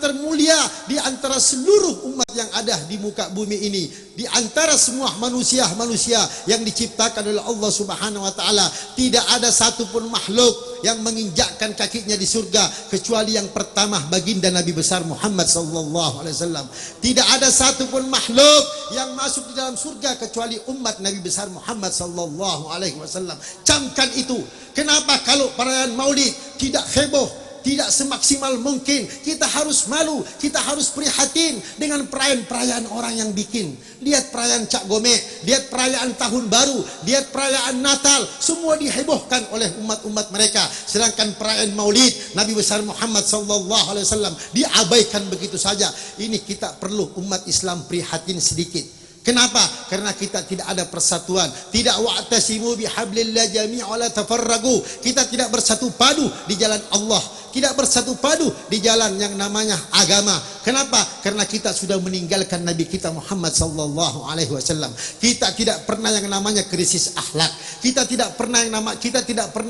termulia di antara seluruh umat yang ada di muka bumi ini, di antara semua manusia-manusia yang diciptakan oleh Allah Subhanahu wa taala. Tidak ada satupun makhluk yang menginjakkan kakinya di surga kecuali yang pertama baginda Nabi besar Muhammad sallallahu alaihi wasallam. Tidak ada satupun makhluk yang masuk di dalam surga kecuali umat Nabi besar Muhammad sallallahu alaihi wasallam. Camkan itu. Kenapa kalau perayaan Maulid tidak heboh, tidak semaksimal mungkin? Kita harus malu, kita harus prihatin dengan perayaan-perayaan orang yang bikin. Lihat perayaan Cak Gome, lihat perayaan Tahun Baru, lihat perayaan Natal, semua dihebohkan oleh umat-umat mereka. Sedangkan perayaan Maulid Nabi besar Muhammad sallallahu alaihi wasallam diabaikan begitu saja. Ini kita perlu umat Islam prihatin sedikit. Kenapa? Karena kita tidak ada persatuan. Tidak wa'tasimu bihablillah jami'a la tafarragu. Kita tidak bersatu padu di jalan Allah, tidak bersatu padu di jalan yang namanya agama. Kenapa? Karena kita sudah meninggalkan Nabi kita Muhammad sallallahu alaihi wasallam. Kita tidak pernah yang namanya krisis akhlak. Kita tidak pernah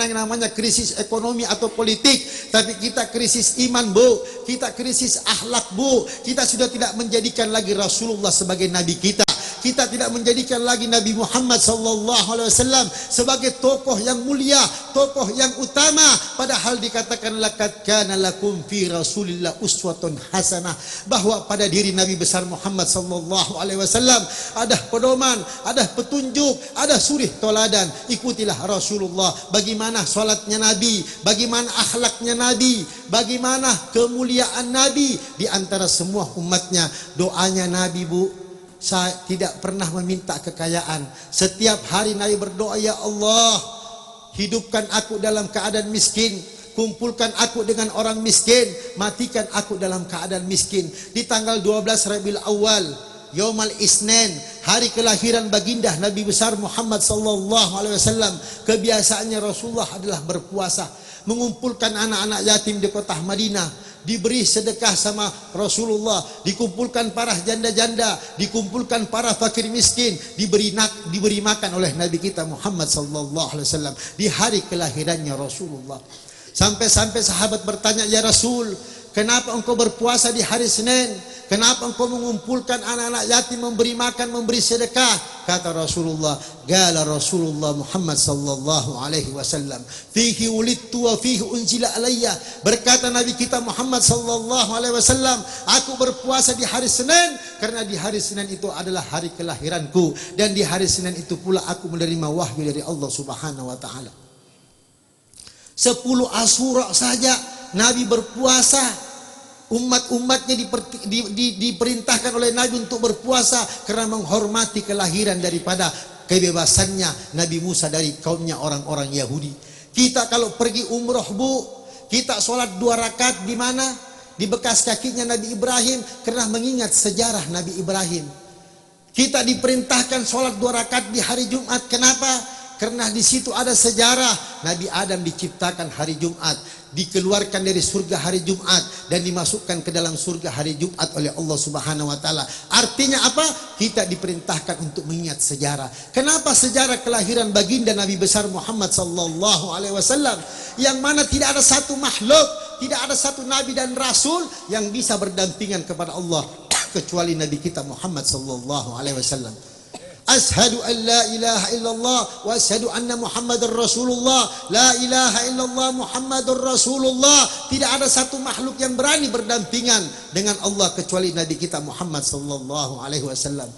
yang namanya krisis ekonomi atau politik, tapi kita krisis iman, Bu. Kita krisis akhlak, Bu. Kita sudah tidak menjadikan lagi Rasulullah sebagai nabi kita. Kita tidak menjadikan lagi Nabi Muhammad sallallahu alaihi wasallam sebagai tokoh yang mulia, tokoh yang utama, padahal dikatakan laqad kana lakum fi Rasulillah uswatun hasanah, bahwa pada diri Nabi besar Muhammad sallallahu alaihi wasallam ada pedoman, ada petunjuk, ada suri toladan. Ikutilah Rasulullah, bagaimana salatnya Nabi, bagaimana akhlaknya Nabi, bagaimana kemuliaan Nabi di antara semua umatnya. Doanya Nabi, Bu, saya tidak pernah meminta kekayaan. Setiap hari Nabi berdoa, ya Allah, hidupkan aku dalam keadaan miskin, kumpulkan aku dengan orang miskin, matikan aku dalam keadaan miskin. Di tanggal 12 Rabiul Awal, Yaumal Isnin, hari kelahiran baginda Nabi besar Muhammad sallallahu alaihi wasallam, kebiasaannya Rasulullah adalah berpuasa, mengumpulkan anak-anak yatim di kota Madinah, diberi sedekah sama Rasulullah, dikumpulkan para janda-janda, dikumpulkan para fakir miskin, diberi makan oleh Nabi kita Muhammad sallallahu alaihi wasallam di hari kelahirannya Rasulullah. Sampai-sampai sahabat bertanya, ya Rasul, kenapa engkau berpuasa di hari Senin? Kenapa engkau mengumpulkan anak-anak yatim, memberi makan, memberi sedekah? Kata Rasulullah, qala Rasulullah Muhammad sallallahu alaihi wasallam, fihi wulidtu wa fihi unzila alayya. Berkata Nabi kita Muhammad sallallahu alaihi wasallam, aku berpuasa di hari Senin karena di hari Senin itu adalah hari kelahiranku, dan di hari Senin itu pula aku menerima wahyu dari Allah Subhanahu wa taala. 10 Asyura saja Nabi berpuasa. Umat-umatnya diperintahkan oleh Nabi untuk berpuasa karena menghormati kelahiran daripada kebebasannya Nabi Musa dari kaumnya orang-orang Yahudi. Kita kalau pergi umroh, Bu, kita sholat 2 rakaat di mana? Di bekas kakinya Nabi Ibrahim, karena mengingat sejarah Nabi Ibrahim. Kita diperintahkan sholat 2 rakaat di hari Jumat. Kenapa? Karena di situ ada sejarah Nabi Adam diciptakan hari Jumat, dikeluarkan dari surga hari Jumat, dan dimasukkan ke dalam surga hari Jumat oleh Allah Subhanahu wa taala. Artinya apa? Kita diperintahkan untuk mengingat sejarah. Kenapa sejarah kelahiran baginda Nabi besar Muhammad sallallahu alaihi wasallam, yang mana tidak ada satu makhluk, tidak ada satu nabi dan rasul yang bisa berdampingan kepada Allah kecuali Nabi kita Muhammad sallallahu alaihi wasallam. Ashhadu an la ilaha illallah wa ashhadu anna Muhammadar Rasulullah. La ilaha illallah Muhammadur Rasulullah. Tidak ada satu makhluk yang berani berdampingan dengan Allah kecuali Nabi kita Muhammad sallallahu alaihi wasallam.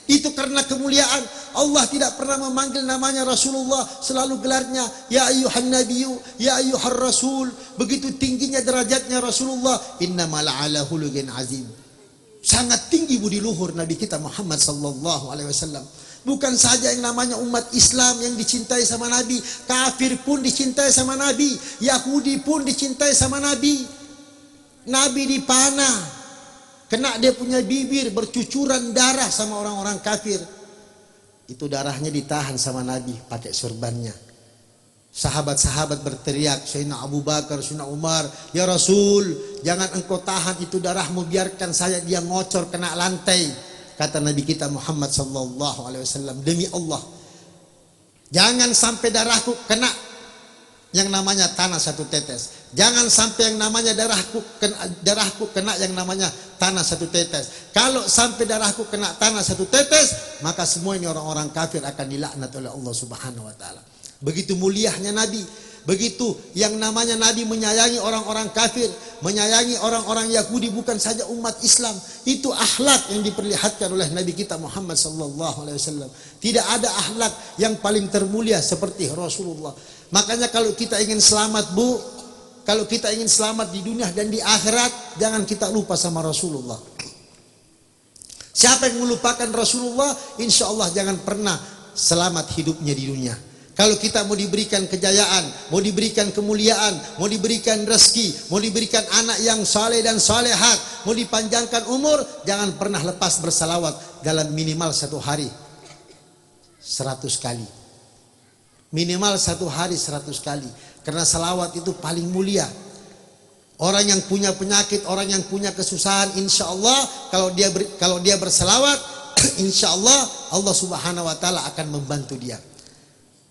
Itu karena kemuliaan Allah tidak pernah memanggil namanya Rasulullah, selalu gelarnya ya ayyuhan nabiyyu, ya ayyuhar rasul. Begitu tingginya derajatnya Rasulullah, innamal ala khuluqin azim. Sangat tinggi budi luhur Nabi kita Muhammad sallallahu alaihi wasallam. Bukan saja yang namanya umat Islam yang dicintai sama Nabi, kafir pun dicintai sama Nabi, Yahudi pun dicintai sama Nabi. Nabi dipanah, kena dia punya bibir, bercucuran darah sama orang-orang kafir. Itu darahnya ditahan sama Nabi pakai surbannya. Sahabat-sahabat berteriak, Sayyidina Abu Bakar, Sayyidina Umar, ya Rasul, jangan engkau tahan itu darahmu, biarkan saya dia ngocor kena lantai. Kata Nabi kita Muhammad sallallahu alaihi wasallam, demi Allah, jangan sampai darahku kena yang namanya tanah satu tetes. Jangan sampai yang namanya darahku kena yang namanya tanah satu tetes. Kalau sampai darahku kena tanah satu tetes, maka semua ini orang-orang kafir akan dilaknat oleh Allah Subhanahu wa taala. Begitu mulianya Nabi, begitu yang namanya Nabi menyayangi orang-orang kafir, menyayangi orang-orang Yahudi, bukan saja umat Islam. Itu akhlak yang diperlihatkan oleh Nabi kita Muhammad sallallahu alaihi wasallam. Tidak ada akhlak yang paling termulia seperti Rasulullah. Makanya kalau kita ingin selamat, Bu, kalau kita ingin selamat di dunia dan di akhirat, jangan kita lupa sama Rasulullah. Siapa yang melupakan Rasulullah, insya Allah jangan pernah selamat hidupnya di dunia. Kalau kita mau diberikan kejayaan, mau diberikan kemuliaan, mau diberikan rezeki, mau diberikan anak yang saleh dan salehat, mau dipanjangkan umur, jangan pernah lepas bersalawat dalam minimal satu hari 100 kali. Minimal satu hari 100 kali. Karena salawat itu paling mulia. Orang yang punya penyakit, orang yang punya kesusahan, insya Allah kalau dia bersalawat, insya Allah Allah Subhanahu wa taala akan membantu dia.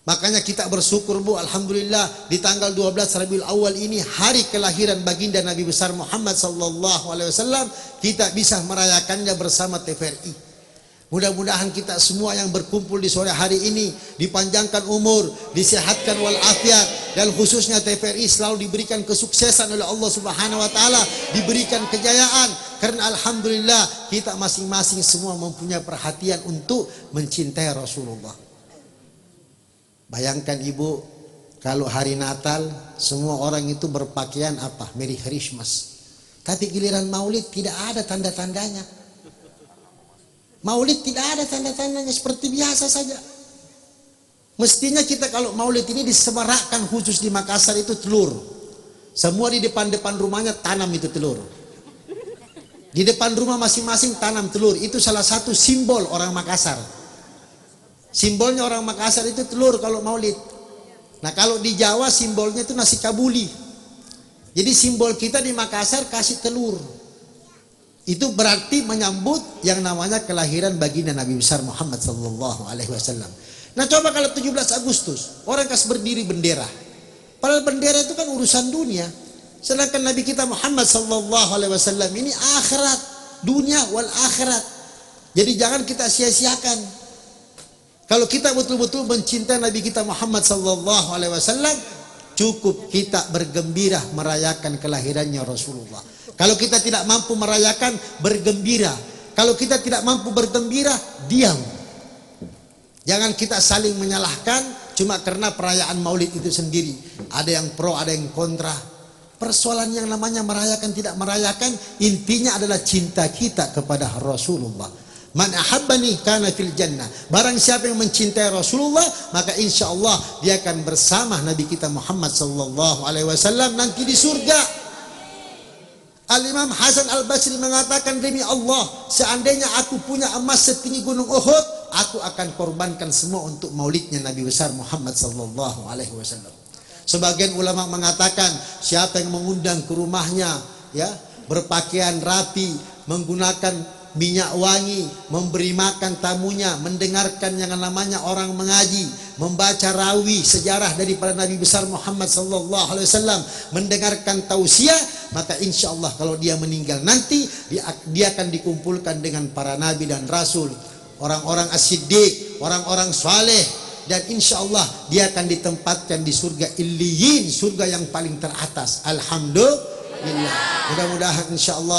Makanya kita bersyukur, Bu, alhamdulillah di tanggal 12 Rabiul Awal ini, hari kelahiran baginda Nabi besar Muhammad sallallahu alaihi wasallam, kita bisa merayakannya bersama TVRI. Mudah-mudahan kita semua yang berkumpul di sore hari ini dipanjangkan umur, disehatkan walafiat, dan khususnya TVRI selalu diberikan kesuksesan oleh Allah Subhanahu wa taala, diberikan kejayaan, karena alhamdulillah kita masing-masing semua mempunyai perhatian untuk mencintai Rasulullah. Bayangkan Ibu, kalau hari Natal semua orang itu berpakaian apa? Merry Christmas. Tapi giliran Maulid tidak ada tanda-tandanya. Maulid tidak ada tanda-tandanya, seperti biasa saja. Mestinya kita kalau Maulid ini disemarakkan, khusus di Makassar itu telur. Semua di depan-depan rumahnya tanam itu telur. Di depan rumah masing-masing tanam telur. Itu salah satu simbol orang Makassar. Simbolnya orang Makassar itu telur kalau Maulid. Nah, kalau di Jawa simbolnya itu nasi kabuli. Jadi simbol kita di Makassar kasih telur. Itu berarti menyambut yang namanya kelahiran baginda Nabi besar Muhammad sallallahu alaihi wasallam. Nah, coba kalau 17 Agustus orang kasih berdiri bendera. Padahal bendera itu kan urusan dunia. Sedangkan Nabi kita Muhammad sallallahu alaihi wasallam ini akhirat, dunia wal akhirat. Jadi jangan kita sia-siakan. Kalau kita betul-betul mencintai Nabi kita Muhammad sallallahu alaihi wasallam, cukup kita bergembira merayakan kelahirannya Rasulullah. Kalau kita tidak mampu merayakan, bergembira. Kalau kita tidak mampu bergembira, diam. Jangan kita saling menyalahkan cuma karena perayaan Maulid itu sendiri. Ada yang pro, ada yang kontra. Persoalan yang namanya merayakan tidak merayakan, intinya adalah cinta kita kepada Rasulullah. Man ahabbani kana fil jannah. Barang siapa yang mencintai Rasulullah, maka insya Allah dia akan bersama Nabi kita Muhammad sallallahu alaihi wasallam nanti di surga. Al-Imam Hasan Al-Basri mengatakan, demi Allah, seandainya aku punya emas setinggi gunung Uhud, aku akan korbankan semua untuk maulidnya Nabi besar Muhammad sallallahu alaihi wasallam. Sebagian ulama mengatakan, siapa yang mengundang ke rumahnya, ya, berpakaian rapi, menggunakan minyak wangi, memberi makan tamunya, mendengarkan yang namanya orang mengaji, membaca rawi sejarah daripada Nabi besar Muhammad sallallahu alaihi wasallam, mendengarkan tausiah, maka insya Allah kalau dia meninggal nanti dia akan dikumpulkan dengan para nabi dan rasul, orang-orang as-siddiq, orang-orang saleh, dan insya Allah dia akan ditempatkan di surga Illiyin, surga yang paling teratas. Alhamdulillah. Mudah-mudahan insya Allah